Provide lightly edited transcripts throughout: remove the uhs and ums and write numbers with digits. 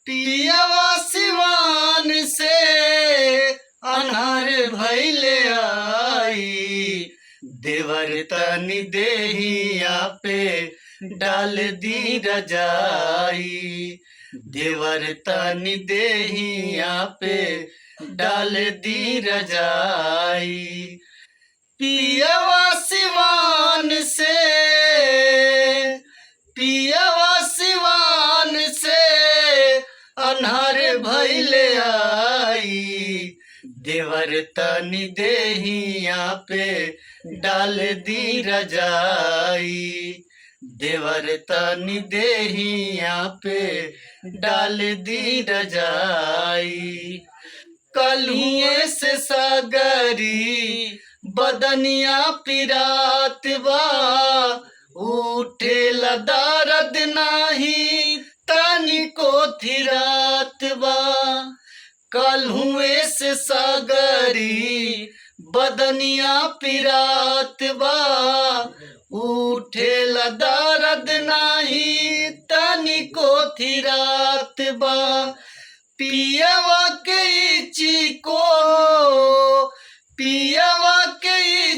पियवा सिवान से अनहर भइले आई। देवर तनी देहिया पे डाल दी रजाई। देवर तनी देहिया पे डाल दी रजाई। पियवा सिवान से अनहर भइले आई। देवर तनी देहिया पे डाल दी रजाई। देवर तनी देहिया पे डाल दी रजाई। कलिए से सगरी बदनिया पिरात बा। उठेला दर्द नाही तनिको थिरात बा। कलहुए से सगरी बदनिया पिरात बा। उठेला दर्द नाही तनिको थिरात बा। पियवा के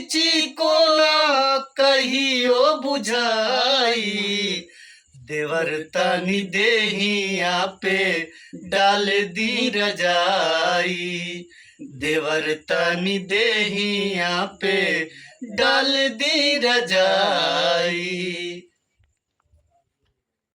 चिको ना कहियो बुझाई। देवर तनी देहिया पे डाल दी रजाई। देवर तनी देहिया पे डाल दी रजाई।